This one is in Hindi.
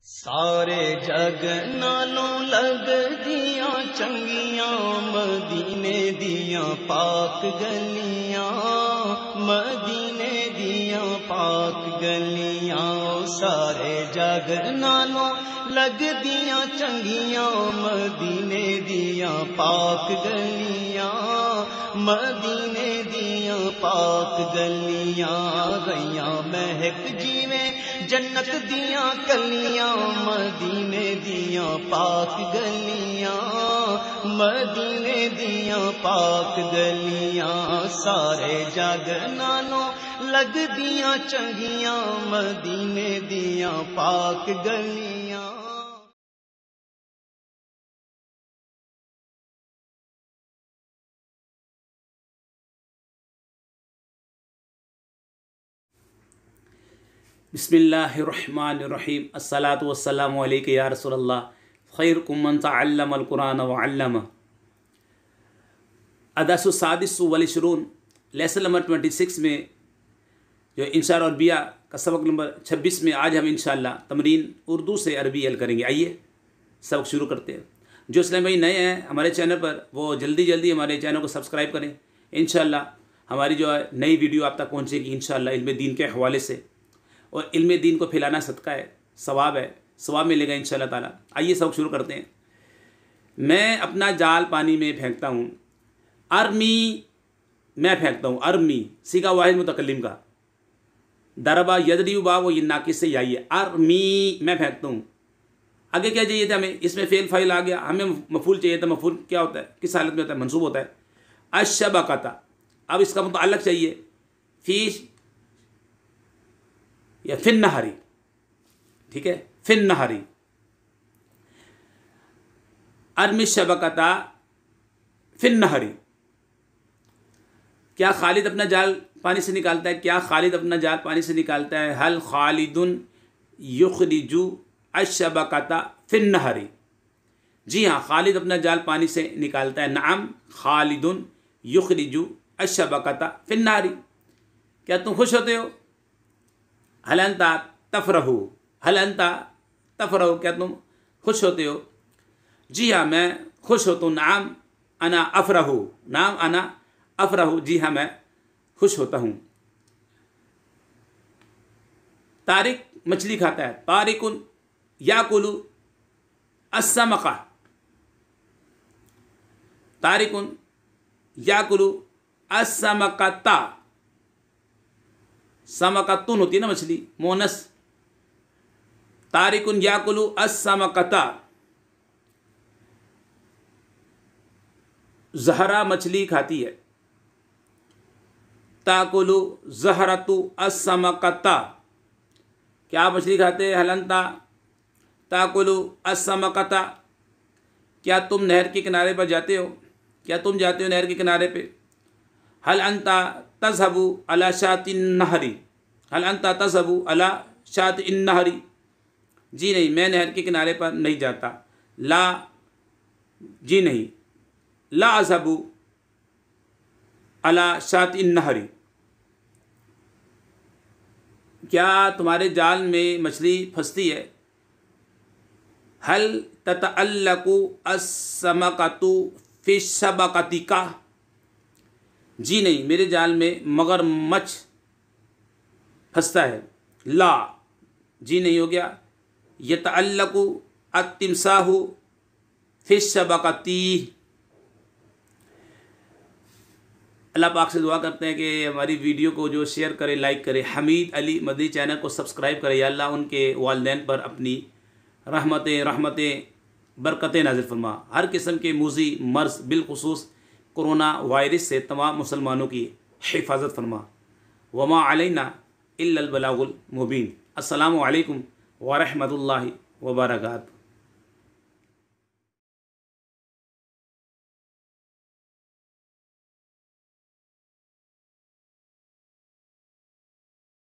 सारे जग नालों लगदियां चंगियां मदीने दियां पाक गलियां, मदीने दियां पाक गलियां। सारे जग नालों लगदियां चंगियां मदीने दियां पाक गलियां, मदीने दियां पाक गलियां। गईयां महक जिवें जन्नत दियां कलियां मदीने दियां पाक गलियां, मदीने दियां पाक गलियां। सारे जग नालों लगदियां चंगियां मदीने दियां पाक गलियां। बिस्मिल्लाहिर्रहमानिर्रहीम। अस्सलातु वस्सलामु अलैका या रसूलल्लाह, खैरुकुम मन तअल्लमल कुरान व अल्लमा। अदरसु सादिसु वल इशरून, लेसन नंबर 26 में जो इंशा और अरबिया का सबक नंबर 26 में आज हम इंशाअल्लाह तमरीन उर्दू से अरबी हल करेंगे। आइए सबक शुरू करते हैं। जो इस्लाम भाई नए हैं हमारे चैनल पर, वो जल्दी हमारे चैनल को सब्सक्राइब करें। इंशाअल्लाह हमारी जो है नई वीडियो आप तक पहुँचेगी इंशाअल्लाह इल्म दीन के हवाले से। और इल्म दीन को फैलाना सदका है, सवाब मिलेगा इंशाअल्लाह ताला। आइए सब शुरू करते हैं। मैं अपना जाल पानी में फेंकता हूँ। अरमी, मैं फेंकता हूँ। अरमी सीगा वाहिद मुतकल्लिम का। दरबा यदरी बा, वो ये नाकिस से आई है। अरमी, मैं फेंकता हूँ। आगे क्या चाहिए था हमें? इसमें फेल फाइल आ गया, हमें मफूल चाहिए था। मफूल क्या होता है, किस हालत में होता है? मंसूब होता है। अशबकता, अब इसका मतलब अलग चाहिए। फीस या फिन नहरी, ठीक है, फिन नहरी। अरमी शबकता फिन नहरी। क्या खालिद अपना जाल पानी से निकालता है? क्या खालिद अपना जाल पानी से निकालता है? हल खालिदुन युखरिजु अशबकता फिन नहरी। जी हाँ, खालिद अपना जाल पानी से निकालता है। नाम खालिदुन युखरिजु अशबकता फिन नहरी। क्या तुम खुश होते हो? हल अंता तफरहु, हल अंता तफरहु, क्या तुम खुश होते हो? जी हाँ, मैं खुश होता हूँ। नाम अना अफरहु, नाम अना अफरहु, जी हाँ मैं खुश होता हूँ। तारिक मछली खाता है। तारिकुन याकुलु अस्समका, तारिकुन याकुलु अस्समकता। समकतुन होती है ना मछली, मोनस। तारिकुन याकुलु अस्समकता। जहरा मछली खाती है। ताकुलु जहरतु अस्समकता। क्या मछली खाते हैं? हलंता ताकुलु अस्समकता। क्या तुम नहर के किनारे पर जाते हो? क्या तुम जाते हो नहर के किनारे पे? हल अंता तज़हबु अला शातिन नहरी, हल अंता तज़हबु अला शातिन नहरी। जी नहीं, मैं नहर के किनारे पर नहीं जाता। ला, जी नहीं, ला अज़हबु अला शातिन नहरी। क्या तुम्हारे जाल में मछली फंसती है? हल ततअल्लकु अस्समकतु फी शबकतिका। जी नहीं, मेरे जाल में मगरमच्छ फंसता है। ला, जी नहीं हो गया। यतअल्लकु अत्तिमसाहु फी शबकती। अल्लाह पाक से दुआ करते हैं कि हमारी वीडियो को जो शेयर करे, लाइक करे। हमीद अली मदनी चैनल को सब्सक्राइब करे। या अल्लाह उनके वालिदैन पर अपनी रहमतें बरकतें नाज़िल फरमा। हर किस्म के मूजी मर्ज़, बिलखुसूस कोरोना वायरस से तमाम मुसलमानों की हिफाजत फरमा। वमा अलैना इल्लल बलागुल मुबीन। अस्सलामु अलैकुम व रहमतुल्लाहि व बरकातुहू।